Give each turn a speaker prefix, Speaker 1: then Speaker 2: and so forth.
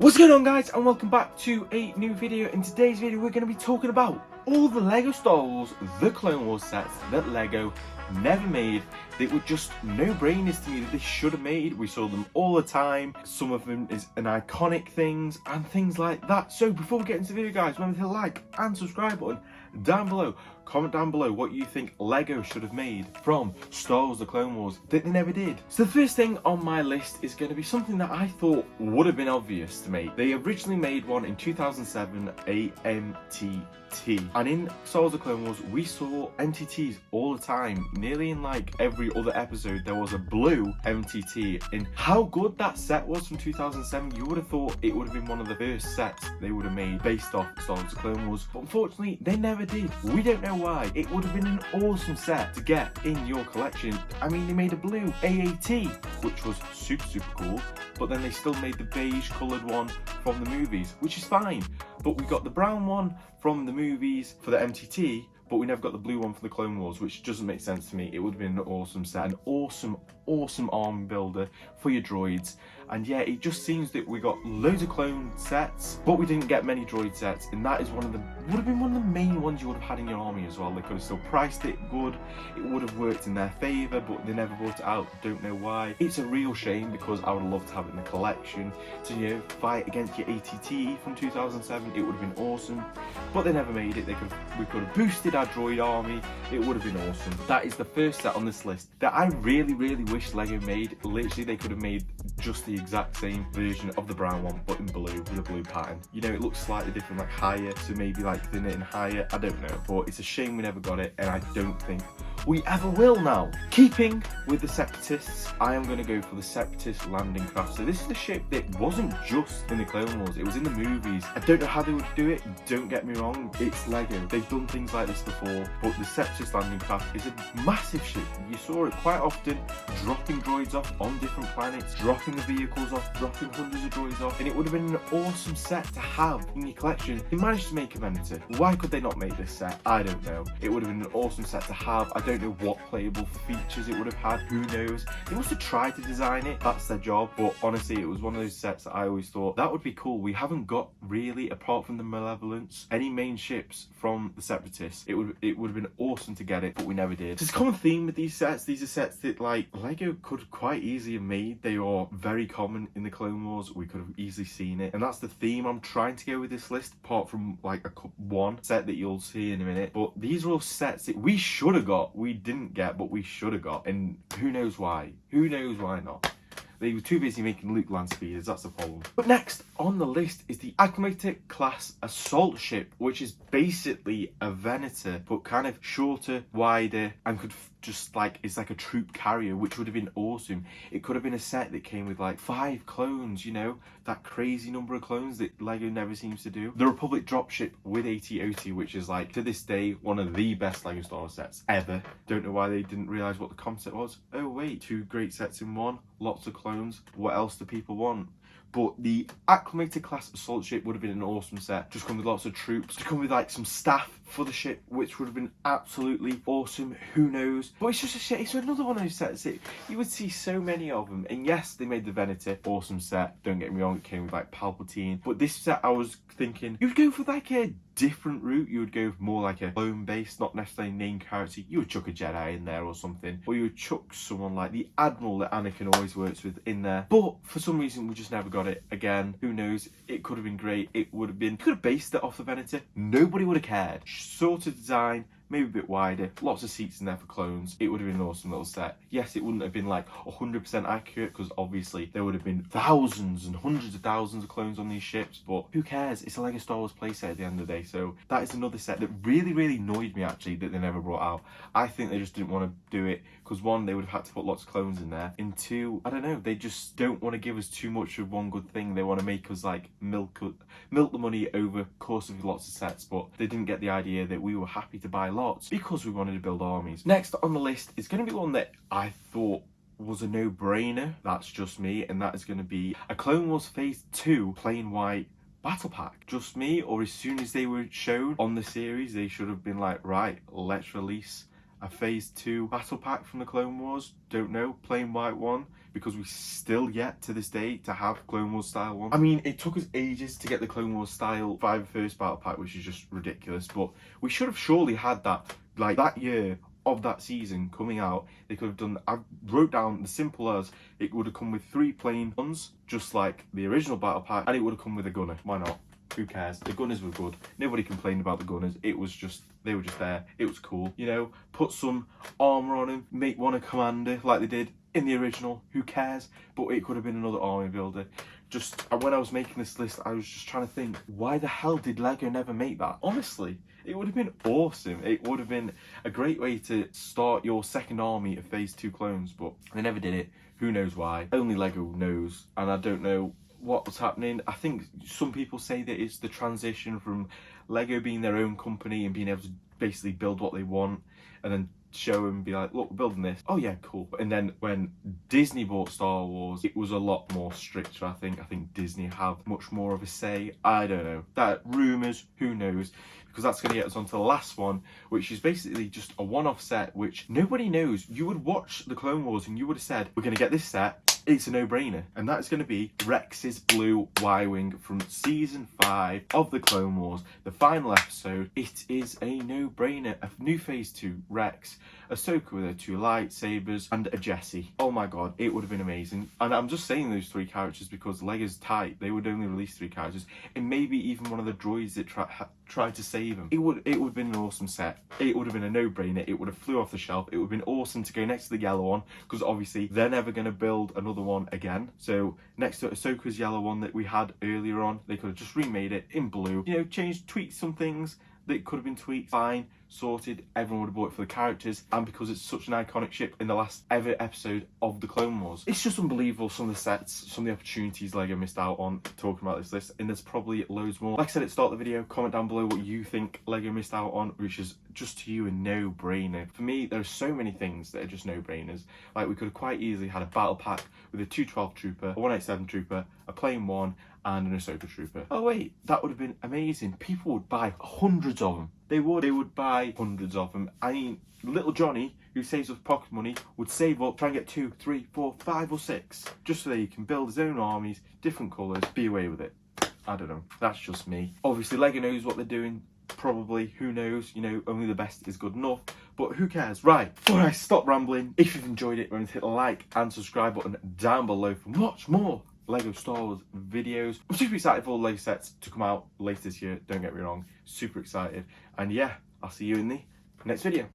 Speaker 1: What's going on, guys, and welcome back to a new video. In today's video we're going to be talking about all the Lego Star Wars The Clone Wars sets that Lego never made. They were just no-brainers to me that they should have made. We saw them all the time. Some of them is an iconic things and things like that. So before we get into the video, guys, remember to hit the like and subscribe button down below. Comment down below what you think Lego should have made from Star Wars The Clone Wars that they never did. So the first thing on my list is going to be something that I thought would have been obvious to make. They originally made one in 2007, a MTT. And in Star Wars The Clone Wars, we saw MTTs all the time. Nearly in like every other episode, there was a blue MTT. And how good that set was from 2007, you would have thought it would have been one of the first sets they would have made based off Star Wars The Clone Wars. But unfortunately, they never did. We don't know why. It would have been an awesome set to get in your collection. I mean, they made a blue AAT, which was super cool, but then they still made the beige coloured one from the movies, which is fine. But we got the brown one from the movies for the MTT, but we never got the blue one for the Clone Wars, which doesn't make sense to me. It would have been an awesome set, an awesome arm builder for your droids. And yeah, it just seems that we got loads of clone sets, but we didn't get many droid sets, and that is would have been one of the main ones you would have had in your army as well. They could have still priced it good, it would have worked in their favour, but they never brought it out. Don't know why. It's a real shame because I would have loved to have it in the collection to, you know, fight against your ATT from 2007. It would have been awesome, but they never made it. We could have boosted our droid army. It would have been awesome. That is the first set on this list that I really wish Lego made. Literally, they could have made just the exact same version of the brown one, but in blue with a blue pattern. You know, it looks slightly different, like higher, so maybe like thin it and higher. I don't know, but it's a shame we never got it, and I don't think we ever will now. Keeping with the Separatists, I am going to go for the Separatist landing craft. So this is a ship that wasn't just in the Clone Wars, it was in the movies. I don't know how they would do it, don't get me wrong, it's Lego. They've done things like this before, but the Separatist landing craft is a massive ship. You saw it quite often, dropping droids off on different planets, dropping the vehicles off, dropping hundreds of droids off, and it would have been an awesome set to have in your collection. They managed to make a Venator. Why could they not make this set? I don't know. It would have been an awesome set to have. I don't know what playable features it would have had, who knows. They must have tried to design it, that's their job, but honestly it was one of those sets that I always thought that would be cool. We haven't got really, apart from the Malevolence, any main ships from the Separatists. It would have been awesome to get it, but we never did. There's a common theme with these sets. These are sets that like Lego could quite easily have made. They are very common in the Clone Wars. We could have easily seen it, and that's the theme I'm trying to go with this list, apart from like one set that you'll see in a minute. But these are all sets that we should have got, we didn't get, but we should have got, and who knows why not. They were too busy making Luke land speeders, that's the problem. But next on the list is the Aquamatic class assault ship, which is basically a Venator, but kind of shorter, wider, and could just like, it's like a troop carrier, which would have been awesome. It could have been a set that came with like 5 clones, you know, that crazy number of clones that Lego never seems to do. The Republic Dropship with AT-OT, which is like, to this day, one of the best Lego Star Wars sets ever. Don't know why they didn't realise what the concept was. Oh wait, 2 great sets in one, lots of clones. What else do people want? But the Aquamatic class assault ship would have been an awesome set. Just come with lots of troops. To come with like some staff for the ship, which would have been absolutely awesome. Who knows? But it's just a shit. It's another one of those sets that you would see so many of them. And yes, they made the Venator, awesome set. Don't get me wrong, it came with like Palpatine. But this set, I was thinking you'd go for like a different route. You would go for more like a clone base, not necessarily main character. You would chuck a Jedi in there or something, or you would chuck someone like the Admiral that Anakin always works with in there. But for some reason, we just never got it. Again, who knows? It could have been great. It would have been, could have based it off the Venator. Nobody would have cared. Sort of design, maybe a bit wider, lots of seats in there for clones. It would have been an awesome little set. Yes, it wouldn't have been like 100% accurate, because obviously there would have been thousands and hundreds of thousands of clones on these ships, but who cares? It's a Lego Star Wars playset at the end of the day. So that is another set that really annoyed me actually, that they never brought out. I think they just didn't want to do it because 1, they would have had to put lots of clones in there, and 2, I don't know, they just don't want to give us too much of one good thing. They want to make us like milk the money over course of lots of sets, but they didn't get the idea that we were happy to buy lots because we wanted to build armies. Next on the list is going to be one that I thought was a no-brainer. That's just me, and that is going to be a Clone Wars Phase 2 plain white battle pack. Just me, or as soon as they were shown on the series, they should have been like, right, let's release a Phase 2 battle pack from the Clone Wars. Don't know, plain white one. because we still yet to this day to have Clone Wars style one. I mean, it took us ages to get the Clone Wars style 5 first battle pack, which is just ridiculous, but we should have surely had that, like, that year of that season coming out. They could have done, I wrote down the simple as it would have come with 3 plain guns, just like the original battle pack, and it would have come with a gunner. Why not? Who cares? The gunners were good. Nobody complained about the gunners. It was just, they were just there. It was cool. You know, put some armor on him, make one a commander like they did in the original. Who cares? But it could have been another army builder. Just, when I was making this list, I was just trying to think, why the hell did LEGO never make that? Honestly, it would have been awesome. It would have been a great way to start your second army of Phase 2 clones, but they never did it. Who knows why? Only LEGO knows, and I don't know what was happening. I think some people say that it's the transition from LEGO being their own company and being able to basically build what they want and then show and be like, look, we're building this. Oh yeah, cool. And then when Disney bought Star Wars, it was a lot more stricter. I think Disney have much more of a say. I don't know. That rumours, who knows? Because that's going to get us on to the last one, which is basically just a one-off set, which nobody knows. You would watch the Clone Wars and you would have said, we're going to get this set. It's a no-brainer, and that's going to be Rex's Blue Y-Wing from Season 5 of the Clone Wars, the final episode. It is a no-brainer. A new Phase 2 Rex, Ahsoka with her 2 lightsabers, and a Jessie. Oh my god, it would have been amazing. And I'm just saying those 3 characters because LEGO's tight. They would only release 3 characters, and maybe even one of the droids that tried to save him. It would have been an awesome set. It would have been a no-brainer. It would have flew off the shelf. It would have been awesome to go next to the yellow one, because obviously they're never going to build another one again. So next to Ahsoka's yellow one that we had earlier on, they could have just remade it in blue. You know, changed, tweaked some things that could have been tweaked. Fine, sorted. Everyone would have bought it for the characters, and because it's such an iconic ship in the last ever episode of the Clone Wars. It's just unbelievable, some of the sets, some of the opportunities LEGO missed out on talking about this list, and there's probably loads more. Like I said at the start of the video, comment down below what you think LEGO missed out on, which is just to you a no-brainer. For me, there are so many things that are just no-brainers. Like, we could have quite easily had a battle pack with a 212 trooper, a 187 trooper, a plain one, and an Ahsoka trooper. Oh wait, that would have been amazing. People would buy hundreds of them. They would buy hundreds of them. I mean, little Johnny, who saves up pocket money, would save up, try and get 2, 3, 4, 5 or 6, just so that he can build his own armies, different colours, be away with it. I don't know, that's just me. Obviously LEGO knows what they're doing, probably, who knows, you know, only the best is good enough, but who cares? Right, before I stop rambling, if you've enjoyed it, remember to hit the like and subscribe button down below for much more LEGO Star Wars videos. I'm super excited for all the LEGO sets to come out later this year, don't get me wrong, super excited. And yeah, I'll see you in the next video.